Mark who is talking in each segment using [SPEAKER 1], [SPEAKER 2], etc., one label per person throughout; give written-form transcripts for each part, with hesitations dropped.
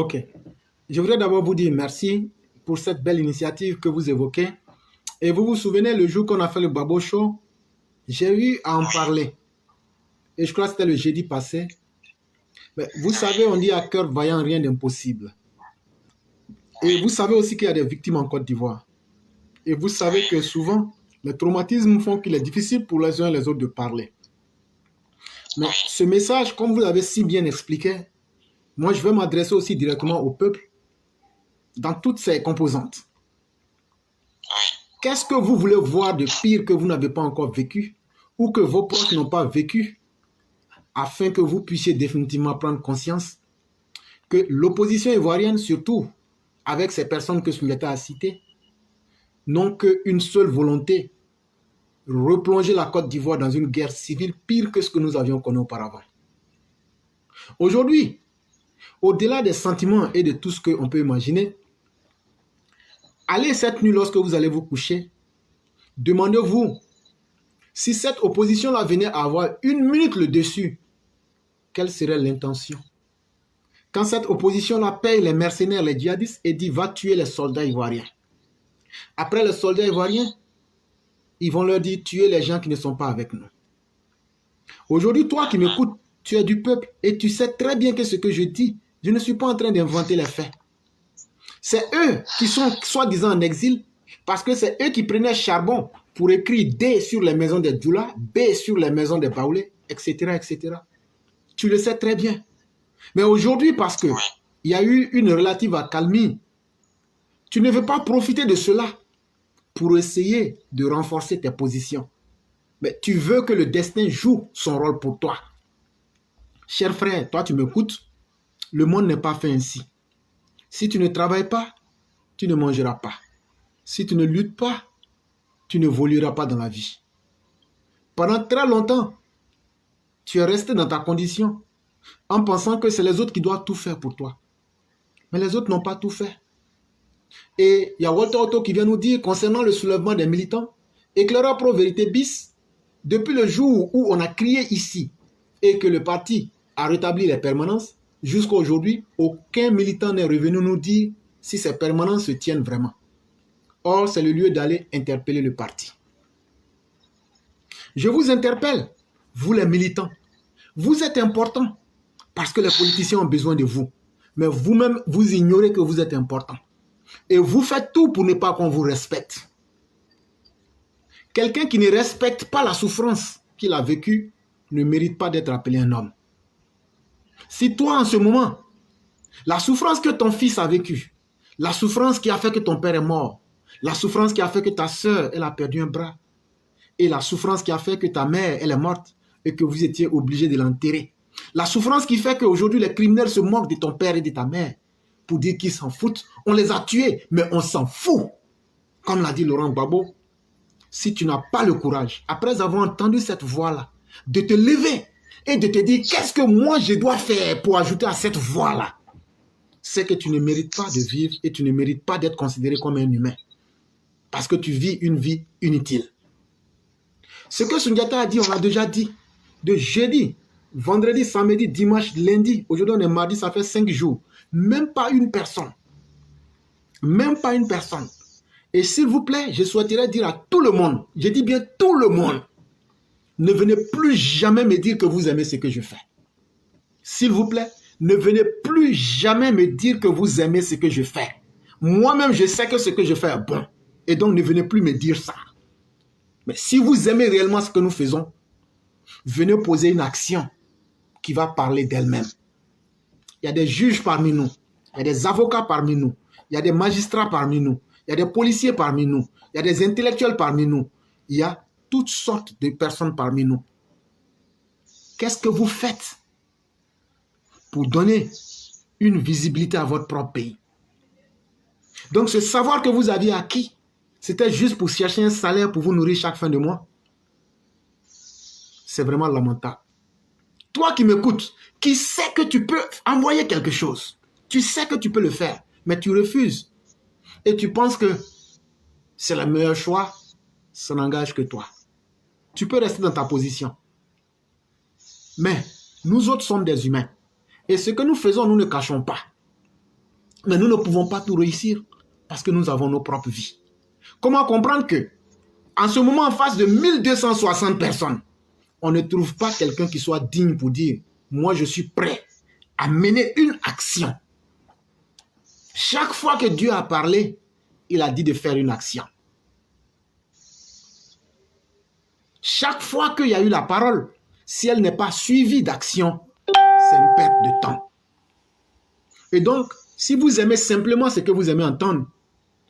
[SPEAKER 1] Ok. Je voudrais d'abord vous dire merci pour cette belle initiative que vous évoquez. Et vous vous souvenez, le jour qu'on a fait le Babo Show, j'ai eu à en parler. Et je crois que c'était le jeudi passé. Mais vous savez, on dit à cœur vaillant, rien d'impossible. Et vous savez aussi qu'il y a des victimes en Côte d'Ivoire. Et vous savez que souvent, les traumatismes font qu'il est difficile pour les uns et les autres de parler. Mais ce message, comme vous l'avez si bien expliqué, moi je vais m'adresser aussi directement au peuple dans toutes ses composantes. Qu'est-ce que vous voulez voir de pire que vous n'avez pas encore vécu ou que vos proches n'ont pas vécu afin que vous puissiez définitivement prendre conscience que l'opposition ivoirienne, surtout avec ces personnes que Soundiata a citées, n'ont qu'une seule volonté, replonger la Côte d'Ivoire dans une guerre civile pire que ce que nous avions connu auparavant. Aujourd'hui, au-delà des sentiments et de tout ce qu'on peut imaginer, allez cette nuit lorsque vous allez vous coucher, demandez-vous si cette opposition-là venait à avoir une minute le dessus, quelle serait l'intention? Quand cette opposition-là paye les mercenaires, les djihadistes et dit va tuer les soldats ivoiriens. Après les soldats ivoiriens, ils vont leur dire tuer les gens qui ne sont pas avec nous. Aujourd'hui, toi qui m'écoutes, tu es du peuple et tu sais très bien que ce que je dis, je ne suis pas en train d'inventer les faits. C'est eux qui sont soi-disant en exil parce que c'est eux qui prenaient charbon pour écrire D sur les maisons des Djoula, B sur les maisons des Baoulé, etc., etc. Tu le sais très bien. Mais aujourd'hui, parce qu'il y a eu une relative accalmie, tu ne veux pas profiter de cela pour essayer de renforcer tes positions. Mais tu veux que le destin joue son rôle pour toi. Cher frère, toi tu m'écoutes, le monde n'est pas fait ainsi. Si tu ne travailles pas, tu ne mangeras pas. Si tu ne luttes pas, tu ne voleras pas dans la vie. Pendant très longtemps, tu es resté dans ta condition en pensant que c'est les autres qui doivent tout faire pour toi. Mais les autres n'ont pas tout fait. Et il y a Walter Otto qui vient nous dire concernant le soulèvement des militants, éclaireur pro vérité bis, depuis le jour où on a crié ici et que le parti a rétabli les permanences, jusqu'à aujourd'hui, aucun militant n'est revenu nous dire si ces permanences se tiennent vraiment. Or, c'est le lieu d'aller interpeller le parti. Je vous interpelle, vous les militants. Vous êtes importants parce que les politiciens ont besoin de vous. Mais vous-même, vous ignorez que vous êtes important. Et vous faites tout pour ne pas qu'on vous respecte. Quelqu'un qui ne respecte pas la souffrance qu'il a vécue ne mérite pas d'être appelé un homme. Si toi, en ce moment, la souffrance que ton fils a vécue, la souffrance qui a fait que ton père est mort, la souffrance qui a fait que ta soeur, elle a perdu un bras, et la souffrance qui a fait que ta mère, elle est morte, et que vous étiez obligé de l'enterrer, la souffrance qui fait qu'aujourd'hui, les criminels se moquent de ton père et de ta mère, pour dire qu'ils s'en foutent. On les a tués, mais on s'en fout. Comme l'a dit Laurent Gbagbo, si tu n'as pas le courage, après avoir entendu cette voix-là, de te lever et de te dire qu'est-ce que moi je dois faire pour ajouter à cette voix-là, c'est que tu ne mérites pas de vivre et tu ne mérites pas d'être considéré comme un humain. Parce que tu vis une vie inutile. Ce que Soundiata a dit, on l'a déjà dit. De jeudi, vendredi, samedi, dimanche, lundi, aujourd'hui on est mardi, ça fait 5 jours. Même pas une personne. Même pas une personne. Et s'il vous plaît, je souhaiterais dire à tout le monde, je dis bien tout le monde, ne venez plus jamais me dire que vous aimez ce que je fais. S'il vous plaît, ne venez plus jamais me dire que vous aimez ce que je fais. Moi-même, je sais que ce que je fais est bon. Et donc, ne venez plus me dire ça. Mais si vous aimez réellement ce que nous faisons, venez poser une action qui va parler d'elle-même. Il y a des juges parmi nous. Il y a des avocats parmi nous. Il y a des magistrats parmi nous. Il y a des policiers parmi nous. Il y a des intellectuels parmi nous. Il y a toutes sortes de personnes parmi nous. Qu'est-ce que vous faites pour donner une visibilité à votre propre pays? Donc, ce savoir que vous aviez acquis, c'était juste pour chercher un salaire pour vous nourrir chaque fin de mois. C'est vraiment lamentable. Toi qui m'écoutes, qui sais que tu peux envoyer quelque chose, tu sais que tu peux le faire, mais tu refuses. Et tu penses que c'est le meilleur choix, ça n'engage que toi. Tu peux rester dans ta position. Mais nous autres sommes des humains. Et ce que nous faisons, nous ne cachons pas. Mais nous ne pouvons pas tout réussir parce que nous avons nos propres vies. Comment comprendre que, en ce moment, en face de 1260 personnes, on ne trouve pas quelqu'un qui soit digne pour dire « Moi, je suis prêt à mener une action. » Chaque fois que Dieu a parlé, il a dit de faire une action. Chaque fois qu'il y a eu la parole, si elle n'est pas suivie d'action, c'est une perte de temps. Et donc, si vous aimez simplement ce que vous aimez entendre,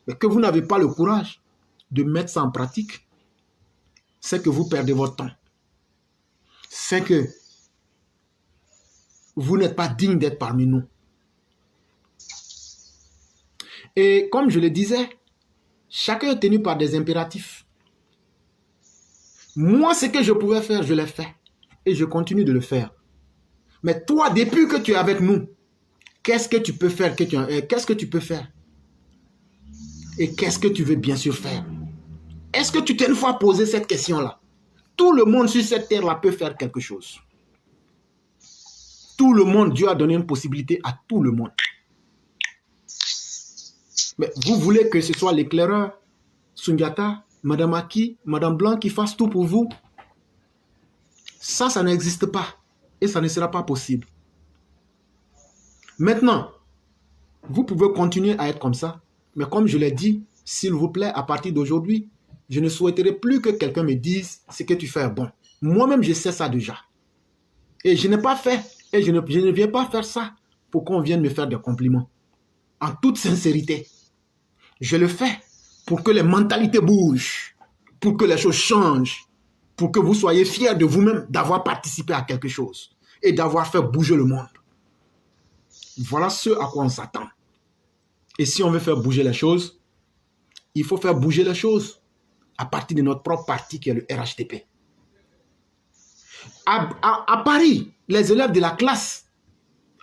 [SPEAKER 1] mais que vous n'avez pas le courage de mettre ça en pratique, c'est que vous perdez votre temps. C'est que vous n'êtes pas digne d'être parmi nous. Et comme je le disais, chacun est tenu par des impératifs. Moi, ce que je pouvais faire, je l'ai fait. Et je continue de le faire. Mais toi, depuis que tu es avec nous, qu'est-ce que tu peux faire? Qu'est-ce que tu peux faire? Et qu'est-ce que tu veux bien sûr faire? Est-ce que tu t'es une fois posé cette question-là? Tout le monde sur cette terre-là peut faire quelque chose. Tout le monde, Dieu a donné une possibilité à tout le monde. Mais vous voulez que ce soit l'éclaireur, Sundiata, Madame Aki, Madame Blanc qui fasse tout pour vous? Ça n'existe pas. Et ça ne sera pas possible. Maintenant, vous pouvez continuer à être comme ça. Mais comme je l'ai dit, s'il vous plaît, à partir d'aujourd'hui, je ne souhaiterais plus que quelqu'un me dise ce que tu fais est bon. Moi-même, je sais ça déjà. Et je n'ai pas fait. Et je ne viens pas faire ça pour qu'on vienne me faire des compliments. En toute sincérité. Je le fais pour que les mentalités bougent, pour que les choses changent, pour que vous soyez fiers de vous-même d'avoir participé à quelque chose et d'avoir fait bouger le monde. Voilà ce à quoi on s'attend. Et si on veut faire bouger les choses, il faut faire bouger les choses à partir de notre propre parti qui est le RHTP. À Paris, les élèves de la classe,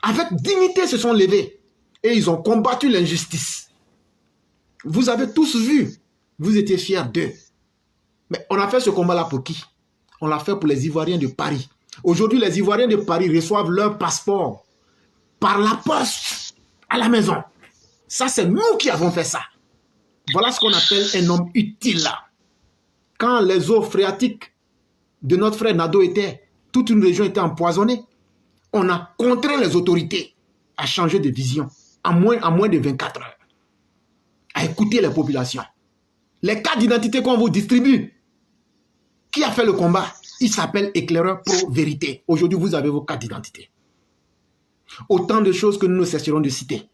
[SPEAKER 1] avec dignité, se sont levés et ils ont combattu l'injustice. Vous avez tous vu, vous étiez fiers d'eux. Mais on a fait ce combat-là pour qui? On l'a fait pour les Ivoiriens de Paris. Aujourd'hui, les Ivoiriens de Paris reçoivent leur passeport par la poste à la maison. Ça, c'est nous qui avons fait ça. Voilà ce qu'on appelle un homme utile. Quand les eaux phréatiques de notre frère Nado étaient, toute une région était empoisonnée, on a contraint les autorités à changer de vision en moins de 24 heures. À écouter les populations. Les cartes d'identité qu'on vous distribue, qui a fait le combat? Il s'appelle Éclaireur Pro Vérité. Aujourd'hui, vous avez vos cartes d'identité. Autant de choses que nous ne cesserons de citer.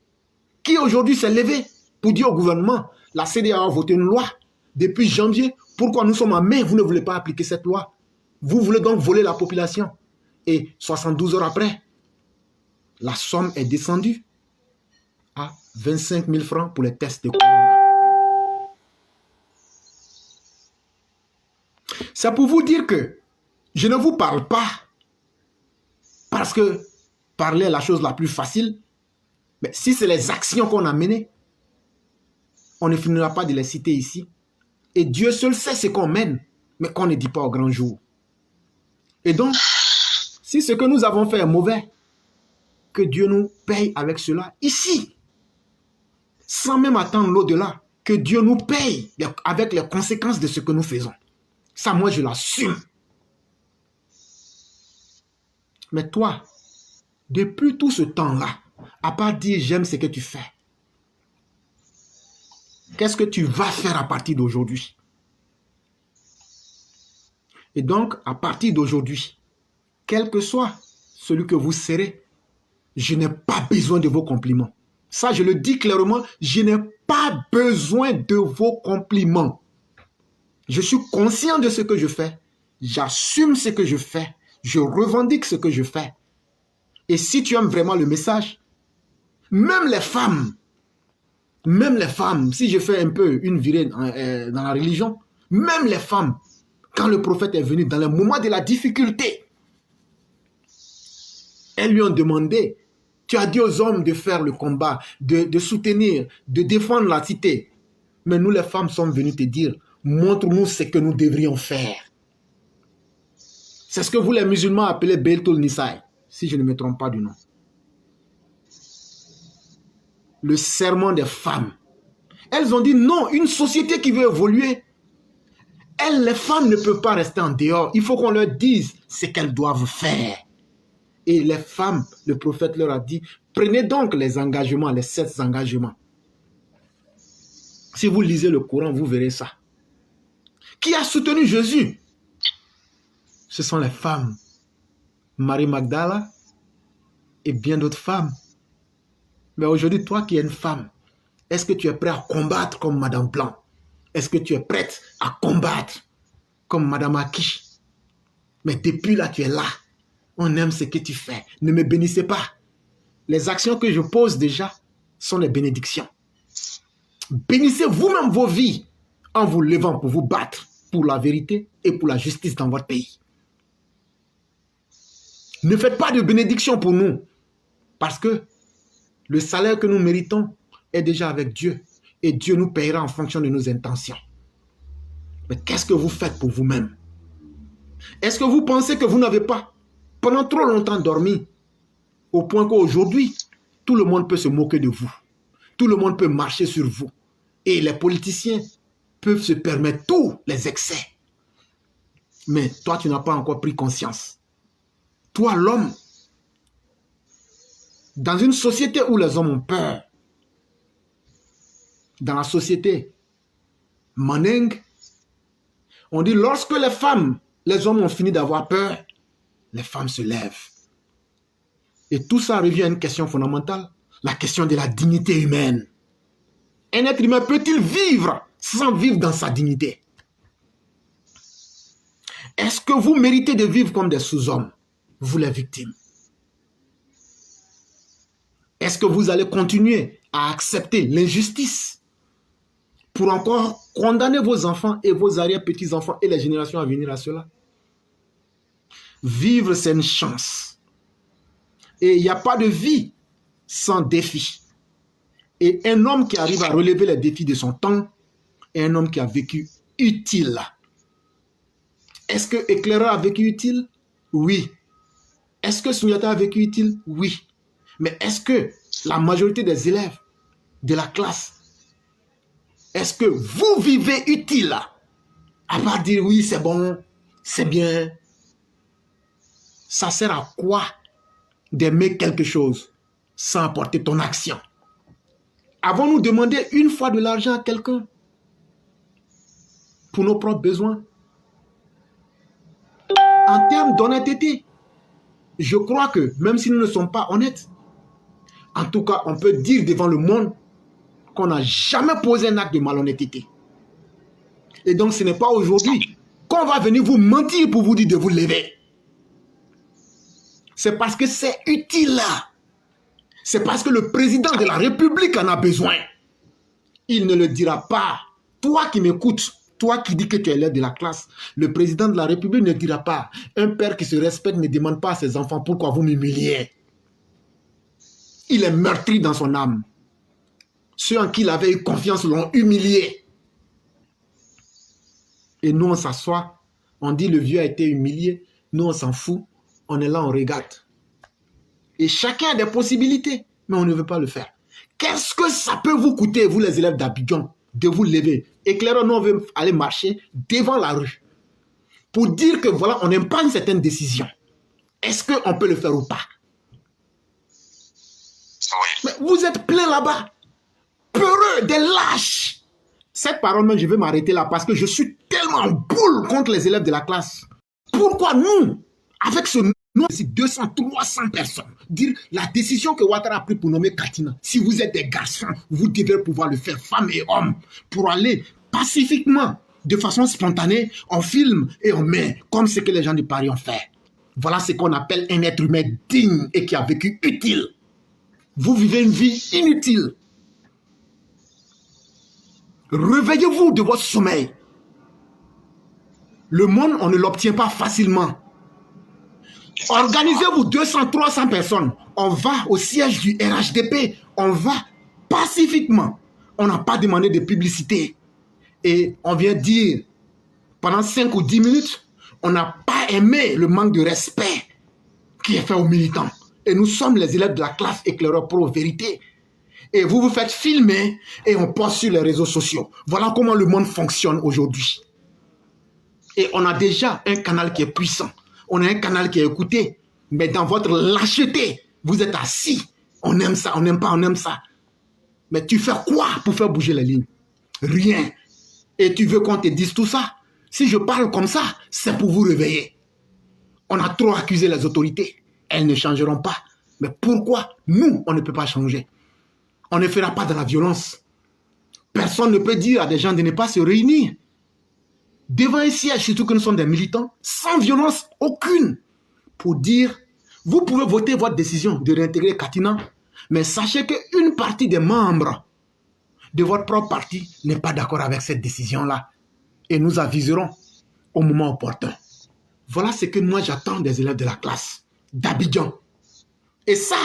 [SPEAKER 1] Qui aujourd'hui s'est levé pour dire au gouvernement, la CEDEAO a voté une loi depuis janvier, pourquoi nous sommes en mai, vous ne voulez pas appliquer cette loi? Vous voulez donc voler la population. Et 72 heures après, la somme est descendue à 25 000 francs pour les tests de corona. C'est pour vous dire que je ne vous parle pas parce que parler est la chose la plus facile, mais si c'est les actions qu'on a menées, on ne finira pas de les citer ici. Et Dieu seul sait ce qu'on mène, mais qu'on ne dit pas au grand jour. Et donc, si ce que nous avons fait est mauvais, que Dieu nous paye avec cela ici, sans même attendre l'au-delà, que Dieu nous paye avec les conséquences de ce que nous faisons. Ça, moi, je l'assume. Mais toi, depuis tout ce temps-là, à part dire j'aime ce que tu fais, qu'est-ce que tu vas faire à partir d'aujourd'hui? Et donc, à partir d'aujourd'hui, quel que soit celui que vous serez, je n'ai pas besoin de vos compliments. Ça, je le dis clairement, je n'ai pas besoin de vos compliments. Je suis conscient de ce que je fais. J'assume ce que je fais. Je revendique ce que je fais. Et si tu aimes vraiment le message, même les femmes, si je fais un peu une virée dans la religion, même les femmes, quand le prophète est venu dans le moment de la difficulté, elles lui ont demandé, tu as dit aux hommes de faire le combat, de soutenir, de défendre la cité. Mais nous les femmes sommes venues te dire, montre-nous ce que nous devrions faire. C'est ce que vous les musulmans appelez Beltul Nisaï, si je ne me trompe pas du nom. le serment des femmes. Elles ont dit non, une société qui veut évoluer, les femmes ne peuvent pas rester en dehors. Il faut qu'on leur dise ce qu'elles doivent faire. Et les femmes, le prophète leur a dit, prenez donc les engagements, les 7 engagements. Si vous lisez le Coran, vous verrez ça. Qui a soutenu Jésus? Ce sont les femmes. Marie Magdala et bien d'autres femmes. Mais aujourd'hui, toi qui es une femme, est-ce que tu es prêt à combattre comme Madame Blanc? Est-ce que tu es prête à combattre comme Madame Aki? Mais depuis là, tu es là. On aime ce que tu fais. Ne me bénissez pas. Les actions que je pose déjà sont les bénédictions. Bénissez vous-même vos vies en vous levant pour vous battre pour la vérité et pour la justice dans votre pays. Ne faites pas de bénédiction pour nous parce que le salaire que nous méritons est déjà avec Dieu et Dieu nous payera en fonction de nos intentions. Mais qu'est-ce que vous faites pour vous-même? Est-ce que vous pensez que vous n'avez pas pendant trop longtemps dormi au point qu'aujourd'hui, tout le monde peut se moquer de vous. Tout le monde peut marcher sur vous. Et les politiciens peuvent se permettre tous les excès. Mais toi, tu n'as pas encore pris conscience. Toi, l'homme, dans une société où les hommes ont peur, dans la société Manding, on dit lorsque les hommes ont fini d'avoir peur, les femmes se lèvent. Et tout ça revient à une question fondamentale, la question de la dignité humaine. Un être humain peut-il vivre sans vivre dans sa dignité? Est-ce que vous méritez de vivre comme des sous-hommes, vous les victimes? Est-ce que vous allez continuer à accepter l'injustice pour encore condamner vos enfants et vos arrière-petits-enfants et les générations à venir à cela? Vivre, c'est une chance. Et il n'y a pas de vie sans défi. Et un homme qui arrive à relever les défis de son temps est un homme qui a vécu utile. Est-ce que Éclaireur a vécu utile? Oui. Est-ce que Sunyata a vécu utile? Oui. Mais est-ce que la majorité des élèves de la classe, est-ce que vous vivez utile? À part dire oui, c'est bon, c'est bien. Ça sert à quoi d'aimer quelque chose sans apporter ton action? Avons-nous demandé une fois de l'argent à quelqu'un pour nos propres besoins? En termes d'honnêteté, je crois que même si nous ne sommes pas honnêtes, en tout cas, on peut dire devant le monde qu'on n'a jamais posé un acte de malhonnêteté. Et donc, ce n'est pas aujourd'hui qu'on va venir vous mentir pour vous dire de vous lever. C'est parce que c'est utile là. C'est parce que le président de la République en a besoin. Il ne le dira pas. Toi qui m'écoutes, toi qui dis que tu es l'élève de la classe, le président de la République ne dira pas. Un père qui se respecte ne demande pas à ses enfants pourquoi vous m'humiliez. Il est meurtri dans son âme. Ceux en qui il avait eu confiance l'ont humilié. Et nous, on s'assoit, on dit le vieux a été humilié, nous, on s'en fout, on est là, on regarde. Et chacun a des possibilités, mais on ne veut pas le faire. Qu'est-ce que ça peut vous coûter, vous les élèves d'Abidjan, de vous lever? Éclaireur, nous, on veut aller marcher devant la rue pour dire que voilà, on n'aime pas une certaine décision. Est-ce qu'on peut le faire ou pas? Mais vous êtes plein là-bas, peureux, des lâches. Cette parole, même, je vais m'arrêter là parce que je suis tellement en boule contre les élèves de la classe. Pourquoi nous, avec ce nombre de 200, 300 personnes, dire la décision que Ouattara a prise pour nommer Katina, si vous êtes des garçons, vous devez pouvoir le faire, femmes et hommes, pour aller pacifiquement, de façon spontanée, on filme et on met, comme ce que les gens de Paris ont fait. Voilà ce qu'on appelle un être humain digne et qui a vécu utile. Vous vivez une vie inutile. Réveillez-vous de votre sommeil. Le monde, on ne l'obtient pas facilement. Organisez-vous 200, 300 personnes. On va au siège du RHDP. On va pacifiquement. On n'a pas demandé de publicité. Et on vient dire, pendant 5 ou 10 minutes, on n'a pas aimé le manque de respect qui est fait aux militants. Et nous sommes les élèves de la classe Éclaireur Pro Vérité. Et vous vous faites filmer et on poste sur les réseaux sociaux. Voilà comment le monde fonctionne aujourd'hui. Et on a déjà un canal qui est puissant. On a un canal qui est écouté. Mais dans votre lâcheté, vous êtes assis. On aime ça, on n'aime pas, on aime ça. Mais tu fais quoi pour faire bouger les lignes? Rien. Et tu veux qu'on te dise tout ça? Si je parle comme ça, c'est pour vous réveiller. On a trop accusé les autorités. Elles ne changeront pas. Mais pourquoi nous, on ne peut pas changer? On ne fera pas de la violence. Personne ne peut dire à des gens de ne pas se réunir devant un siège, surtout que nous sommes des militants, sans violence aucune, pour dire, vous pouvez voter votre décision de réintégrer Katina, mais sachez qu'une partie des membres de votre propre parti n'est pas d'accord avec cette décision-là. Et nous aviserons au moment opportun. Voilà ce que moi j'attends des élèves de la classe d'Abidjan. Et ça,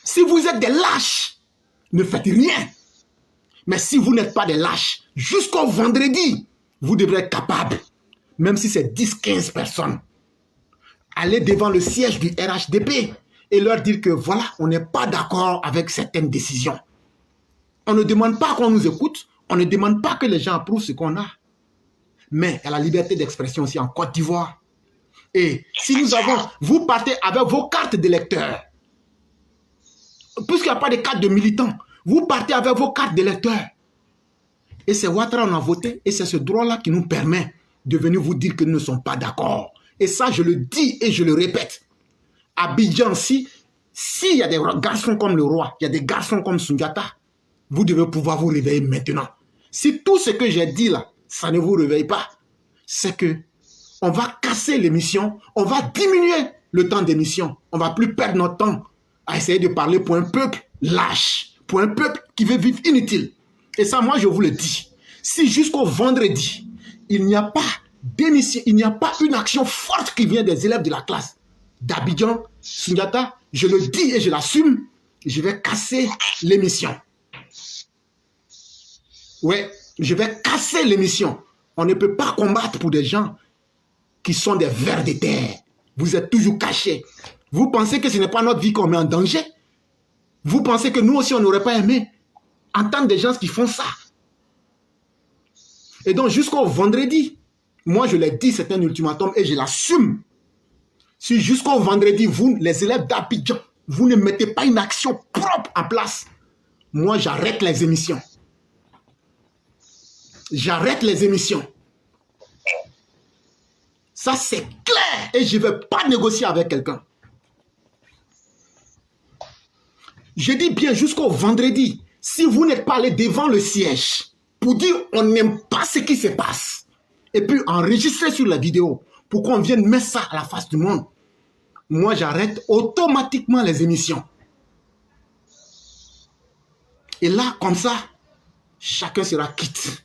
[SPEAKER 1] si vous êtes des lâches, ne faites rien. Mais si vous n'êtes pas des lâches, jusqu'au vendredi, vous devrez être capable, même si c'est 10-15 personnes, aller devant le siège du RHDP et leur dire que voilà, on n'est pas d'accord avec certaines décisions. On ne demande pas qu'on nous écoute, on ne demande pas que les gens approuvent ce qu'on a. Mais il y a la liberté d'expression aussi en Côte d'Ivoire. Et si nous avons, vous partez avec vos cartes d'électeurs, puisqu'il n'y a pas de cartes de militants, vous partez avec vos cartes d'électeurs. Et c'est Ouattara on a voté, et c'est ce droit-là qui nous permet de venir vous dire que nous ne sommes pas d'accord. Et ça, je le dis et je le répète. Abidjan, s'il y a des garçons comme le roi, il y a des garçons comme Sundiata, vous devez pouvoir vous réveiller maintenant. Si tout ce que j'ai dit là, ça ne vous réveille pas, c'est que on va casser l'émission, on va diminuer le temps d'émission. On ne va plus perdre notre temps à essayer de parler pour un peuple lâche, pour un peuple qui veut vivre inutile. Et ça, moi, je vous le dis. Si jusqu'au vendredi, il n'y a pas d'émission, il n'y a pas une action forte qui vient des élèves de la classe d'Abidjan, Sundiata, je le dis et je l'assume, je vais casser l'émission. Ouais, je vais casser l'émission. On ne peut pas combattre pour des gens qui sont des vers de terre. Vous êtes toujours cachés. Vous pensez que ce n'est pas notre vie qu'on met en danger? Vous pensez que nous aussi, on n'aurait pas aimé entendre des gens qui font ça? Et donc, jusqu'au vendredi, moi, je l'ai dit, c'est un ultimatum et je l'assume. Si jusqu'au vendredi, vous, les élèves d'Abidjan, vous ne mettez pas une action propre en place, moi, j'arrête les émissions. J'arrête les émissions. Ça, c'est clair. Et je ne vais pas négocier avec quelqu'un. Je dis bien jusqu'au vendredi. Si vous n'êtes pas allé devant le siège pour dire on n'aime pas ce qui se passe, et puis enregistrer sur la vidéo pour qu'on vienne mettre ça à la face du monde, moi, j'arrête automatiquement les émissions. Et là, comme ça, chacun sera quitte.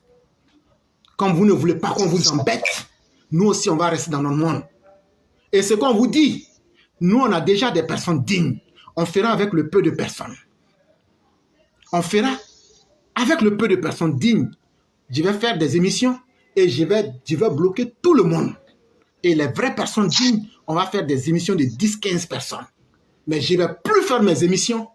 [SPEAKER 1] Comme vous ne voulez pas qu'on vous embête, nous aussi, on va rester dans notre monde. Et ce qu'on vous dit, nous, on a déjà des personnes dignes. On fera avec le peu de personnes. On fera avec le peu de personnes dignes. Je vais faire des émissions et je vais bloquer tout le monde. Et les vraies personnes dignes, on va faire des émissions de 10-15 personnes. Mais je ne vais plus faire mes émissions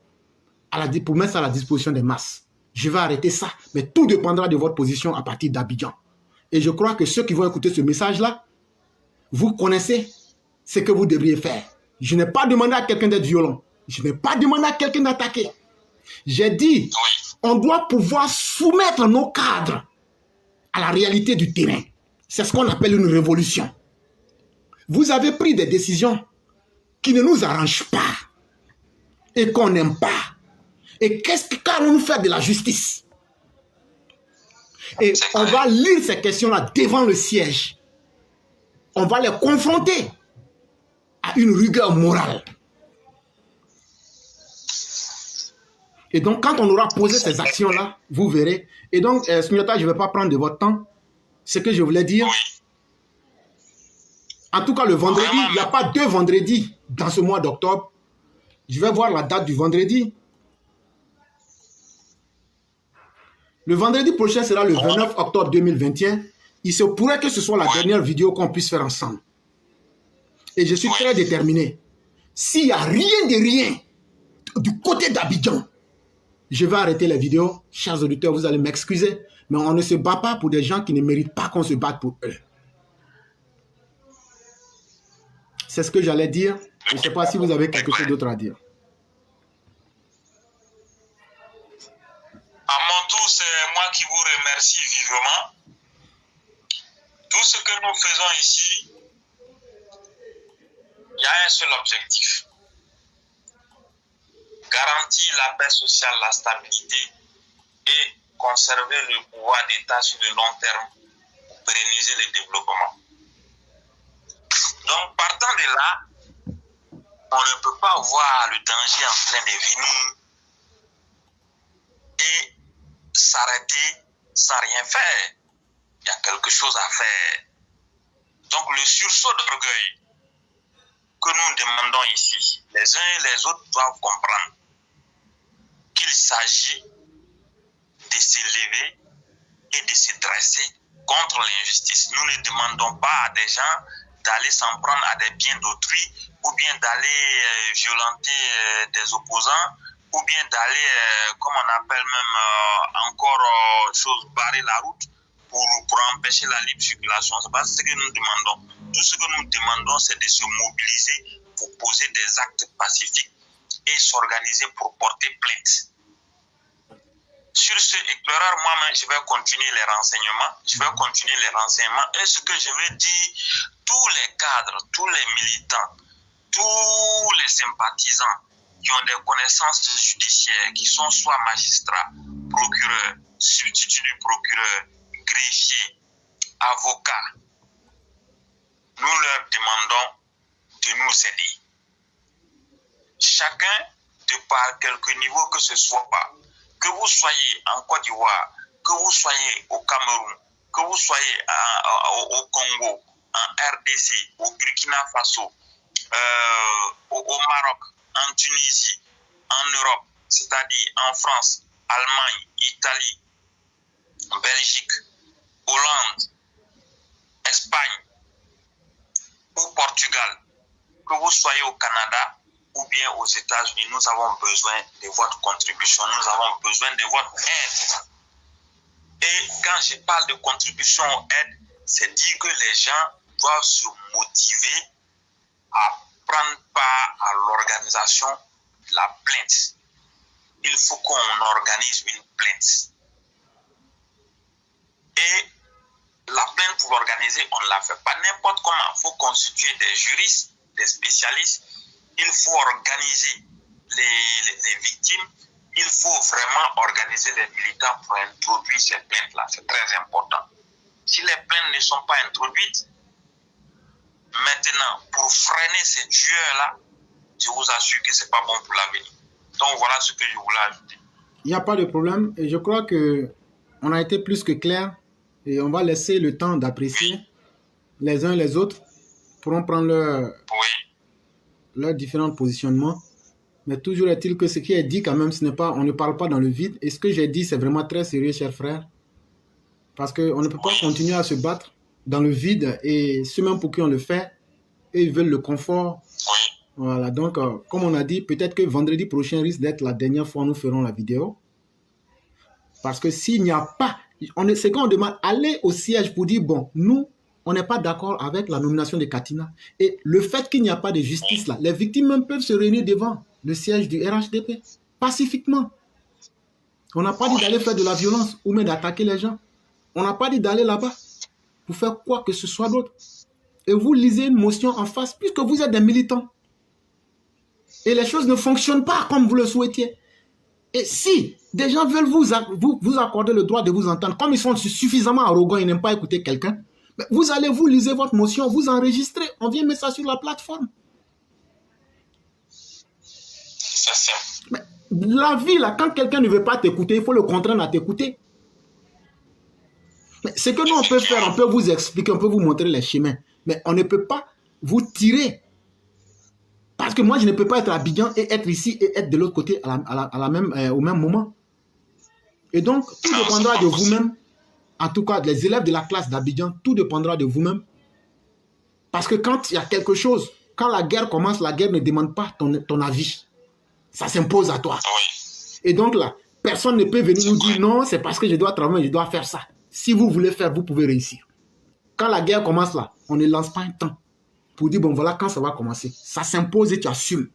[SPEAKER 1] pour mettre ça à la disposition des masses. Je vais arrêter ça. Mais tout dépendra de votre position à partir d'Abidjan. Et je crois que ceux qui vont écouter ce message-là, vous connaissez ce que vous devriez faire. Je n'ai pas demandé à quelqu'un d'être violent. Je n'ai pas demandé à quelqu'un d'attaquer. J'ai dit, on doit pouvoir soumettre nos cadres à la réalité du terrain. C'est ce qu'on appelle une révolution. Vous avez pris des décisions qui ne nous arrangent pas et qu'on n'aime pas. Et qu'allons-nous faire de la justice? Et on va lire ces questions-là devant le siège. On va les confronter à une rigueur morale. Et donc, quand on aura posé ces actions-là, vous verrez. Et donc, Sundiata, je ne vais pas prendre de votre temps. Ce que je voulais dire, en tout cas, le vendredi, il n'y a pas 2 vendredis dans ce mois d'octobre. Je vais voir la date du vendredi. Le vendredi prochain sera le 29 octobre 2021. Il se pourrait que ce soit la dernière vidéo qu'on puisse faire ensemble. Et je suis très déterminé. S'il n'y a rien de rien du côté d'Abidjan, je vais arrêter les vidéos. Chers auditeurs, vous allez m'excuser, mais on ne se bat pas pour des gens qui ne méritent pas qu'on se batte pour eux. C'est ce que j'allais dire. Je ne sais pas si vous avez quelque chose d'autre à dire.
[SPEAKER 2] À mon tour, c'est moi qui vous remercie vivement. Tout ce que nous faisons ici, il y a un seul objectif. Garantir la paix sociale, la stabilité et conserver le pouvoir d'État sur le long terme pour pérenniser le développement. Donc, partant de là, on ne peut pas voir le danger en train de venir et s'arrêter sans rien faire. Il y a quelque chose à faire. Donc, le sursaut d'orgueil que nous demandons ici, les uns et les autres doivent comprendre qu'il s'agit de s'élever et de se dresser contre l'injustice. Nous ne demandons pas à des gens d'aller s'en prendre à des biens d'autrui ou bien d'aller violenter des opposants ou bien d'aller, comme on appelle même barrer la route pour empêcher la libre circulation. C'est pas ce que nous demandons. Tout ce que nous demandons, c'est de se mobiliser pour poser des actes pacifiques et s'organiser pour porter plainte. Sur ce éclaireur, moi-même, je vais continuer les renseignements. Et ce que je vais dire, tous les cadres, tous les militants, tous les sympathisants qui ont des connaissances judiciaires, qui sont soit magistrats, procureurs, substituts du procureur, greffiers, avocats, nous leur demandons de nous aider. Chacun, de par quelque niveau que ce soit, que vous soyez en Côte d'Ivoire, que vous soyez au Cameroun, que vous soyez au Congo, en RDC, au Burkina Faso, au Maroc, en Tunisie, en Europe, c'est-à-dire en France, Allemagne, Italie, Belgique, Hollande, Espagne ou Portugal, que vous soyez au Canada ou bien aux États-Unis, nous avons besoin de votre contribution, nous avons besoin de votre aide. Et quand je parle de contribution ou aide, c'est dire que les gens doivent se motiver à prendre part à l'organisation de la plainte. Il faut qu'on organise une plainte. Et la plainte, pour l'organiser, on ne la fait pas n'importe comment. Il faut constituer des juristes, des spécialistes. Il faut organiser les victimes. Il faut vraiment organiser les militants pour introduire ces plaintes-là. C'est très important. Si les plaintes ne sont pas introduites, maintenant, pour freiner ces tueurs-là, je vous assure que ce n'est pas bon pour l'avenir. Donc voilà ce que je voulais ajouter.
[SPEAKER 1] Il n'y a pas de problème. Et je crois qu'on a été plus que clair. Et on va laisser le temps d'apprécier. Les uns et les autres pourront prendre leurs différents positionnements. Mais toujours est-il que ce qui est dit quand même, on ne parle pas dans le vide. Et ce que j'ai dit, c'est vraiment très sérieux, chers frères. Parce qu'on ne peut pas continuer à se battre dans le vide. Et ceux même pour qui on le fait, eux, ils veulent le confort. Voilà, donc, comme on a dit, peut-être que vendredi prochain risque d'être la dernière fois où nous ferons la vidéo. Parce que s'il n'y a pas... C'est quand on demande, aller au siège pour dire, bon, nous, on n'est pas d'accord avec la nomination de Katina. Et le fait qu'il n'y a pas de justice là, les victimes même peuvent se réunir devant le siège du RHDP, pacifiquement. On n'a pas dit d'aller faire de la violence ou même d'attaquer les gens. On n'a pas dit d'aller là-bas pour faire quoi que ce soit d'autre. Et vous lisez une motion en face, puisque vous êtes des militants. Et les choses ne fonctionnent pas comme vous le souhaitiez. Et si des gens veulent vous accorder le droit de vous entendre, comme ils sont suffisamment arrogants, ils n'aiment pas écouter quelqu'un, vous allez, vous lisez votre motion, vous enregistrez, on vient mettre ça sur la plateforme. Mais la vie, là, quand quelqu'un ne veut pas t'écouter, il faut le contraindre à t'écouter. Ce que nous, on peut faire, on peut vous expliquer, on peut vous montrer les chemins, mais on ne peut pas vous tirer. Parce que moi, je ne peux pas être à Abidjan et être ici et être de l'autre côté au même moment. Et donc, tout dépendra de vous-même. En tout cas, les élèves de la classe d'Abidjan, tout dépendra de vous-même. Parce que quand il y a quelque chose, quand la guerre commence, la guerre ne demande pas ton avis. Ça s'impose à toi. Et donc là, Personne ne peut venir nous dire non, c'est parce que je dois travailler, je dois faire ça. Si vous voulez faire, vous pouvez réussir. Quand la guerre commence là, on ne lance pas un temps pour dire bon voilà quand ça va commencer. Ça s'impose et tu assumes.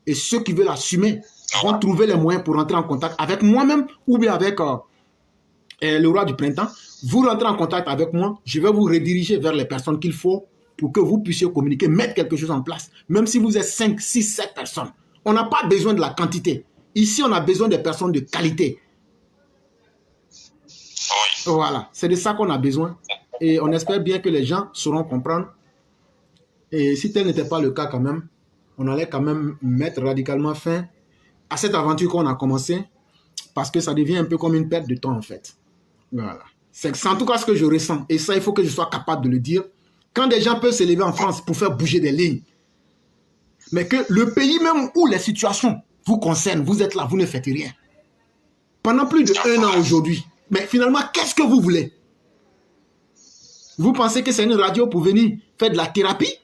[SPEAKER 1] Et ceux qui veulent assumer vont trouver les moyens pour rentrer en contact avec moi-même ou bien avec le roi du printemps. Vous rentrez en contact avec moi, je vais vous rediriger vers les personnes qu'il faut pour que vous puissiez communiquer, mettre quelque chose en place. Même si vous êtes 5, 6, 7 personnes. On n'a pas besoin de la quantité. Ici, on a besoin de personnes de qualité. Voilà, c'est de ça qu'on a besoin. Et on espère bien que les gens sauront comprendre. Et si tel n'était pas le cas quand même, on allait quand même mettre radicalement fin à cette aventure qu'on a commencée, parce que ça devient un peu comme une perte de temps en fait. Voilà. C'est en tout cas ce que je ressens. Et ça, il faut que je sois capable de le dire. Quand des gens peuvent se lever en France pour faire bouger des lignes, mais que le pays même où les situations vous concernent, vous êtes là, vous ne faites rien. Pendant plus de 1 an aujourd'hui. Mais finalement, qu'est-ce que vous voulez? Vous pensez que c'est une radio pour venir faire de la thérapie?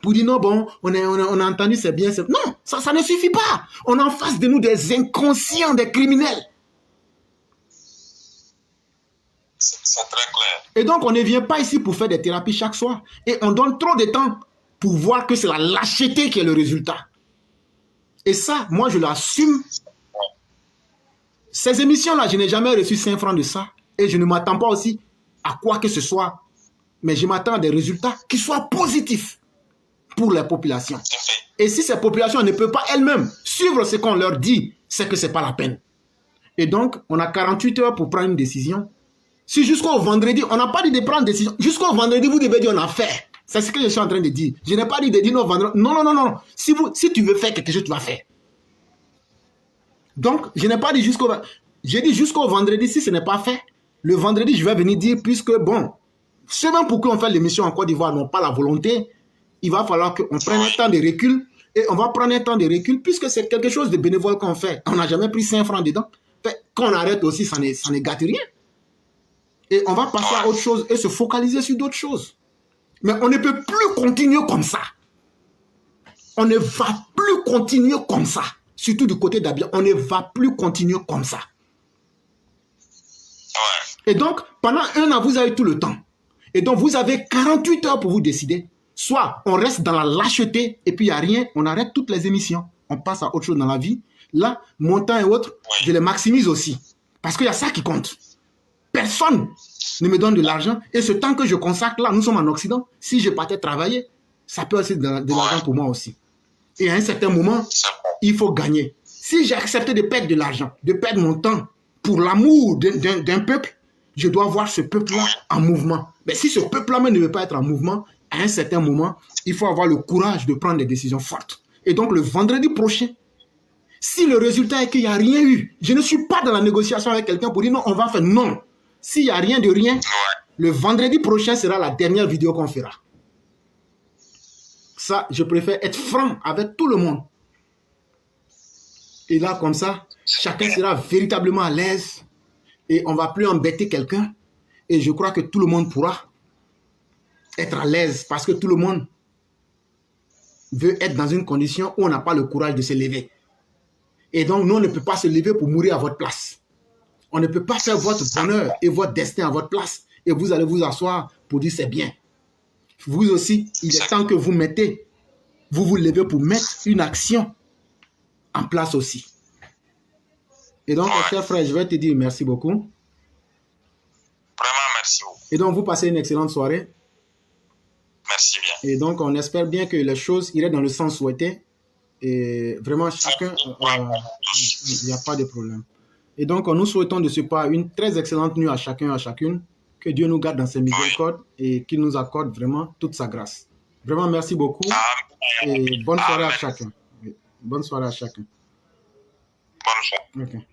[SPEAKER 1] Pour dire non, bon, on a entendu, c'est bien. Non, ça ne suffit pas. On a en face de nous des inconscients, des criminels.
[SPEAKER 2] C'est très clair.
[SPEAKER 1] Et donc, on ne vient pas ici pour faire des thérapies chaque soir. Et on donne trop de temps pour voir que c'est la lâcheté qui est le résultat. Et ça, moi, je l'assume. Ces émissions-là, je n'ai jamais reçu 5 francs de ça. Et je ne m'attends pas aussi à quoi que ce soit. Mais je m'attends à des résultats qui soient positifs pour les populations. Et si ces populations ne peuvent pas elles-mêmes suivre ce qu'on leur dit, c'est que ce n'est pas la peine. Et donc, on a 48 heures pour prendre une décision. Si jusqu'au vendredi, on n'a pas dit de prendre une décision. Jusqu'au vendredi, vous devez dire on a fait. C'est ce que je suis en train de dire. Je n'ai pas dit de dire non vendredi. Non, non, non, non. Si tu veux faire quelque chose, tu vas faire. Donc, je n'ai pas dit jusqu'au... J'ai dit jusqu'au vendredi, si ce n'est pas fait, le vendredi, je vais venir dire, puisque, bon, c'est même pour qu'on fasse l'émission en Côte d'Ivoire, n'ont pas la volonté, il va falloir qu'on prenne un temps de recul, et on va prendre un temps de recul, puisque c'est quelque chose de bénévole qu'on fait. On n'a jamais pris 5 francs dedans. Quand on arrête aussi, ça ne gâte rien. Et on va passer à autre chose et se focaliser sur d'autres choses. Mais on ne peut plus continuer comme ça. On ne va plus continuer comme ça. Surtout du côté d'Abidjan, on ne va plus continuer comme ça. Et donc, pendant 1 an, vous avez tout le temps. Et donc, vous avez 48 heures pour vous décider. Soit on reste dans la lâcheté et puis il n'y a rien, on arrête toutes les émissions. On passe à autre chose dans la vie. Là, mon temps et autres, je les maximise aussi. Parce qu'il y a ça qui compte. Personne ne me donne de l'argent. Et ce temps que je consacre là, nous sommes en Occident. Si je partais travailler, ça peut être de l'argent pour moi aussi. Et à un certain moment, il faut gagner. Si j'ai accepté de perdre de l'argent, de perdre mon temps pour l'amour d'un peuple, je dois voir ce peuple-là en mouvement. Mais si ce peuple-là ne veut pas être en mouvement, à un certain moment, il faut avoir le courage de prendre des décisions fortes. Et donc, le vendredi prochain, si le résultat est qu'il n'y a rien eu, je ne suis pas dans la négociation avec quelqu'un pour dire non, on va faire non. S'il n'y a rien de rien, le vendredi prochain sera la dernière vidéo qu'on fera. Ça, je préfère être franc avec tout le monde. Et là, comme ça, chacun sera véritablement à l'aise et on ne va plus embêter quelqu'un. Et je crois que tout le monde pourra être à l'aise parce que tout le monde veut être dans une condition où on n'a pas le courage de se lever. Et donc, nous, on ne peut pas se lever pour mourir à votre place. On ne peut pas faire votre bonheur et votre destin à votre place. Et vous allez vous asseoir pour dire c'est bien. Vous aussi, il est temps que vous mettez, vous vous levez pour mettre une action en place aussi. Et donc, cher frère, je vais te dire merci beaucoup.
[SPEAKER 2] Vraiment, merci beaucoup.
[SPEAKER 1] Et donc, vous passez une excellente soirée.
[SPEAKER 2] Merci bien.
[SPEAKER 1] Et donc, on espère bien que les choses iraient dans le sens souhaité. Et vraiment, chacun, il n'y a pas de problème. Et donc, nous souhaitons de ce pas une très excellente nuit à chacun et à chacune. Que Dieu nous garde dans ses miséricordes et qu'il nous accorde vraiment toute sa grâce. Vraiment, merci beaucoup. Et bonne soirée à chacun. Bonne soirée à chacun.
[SPEAKER 2] Bonne soirée.
[SPEAKER 1] Okay.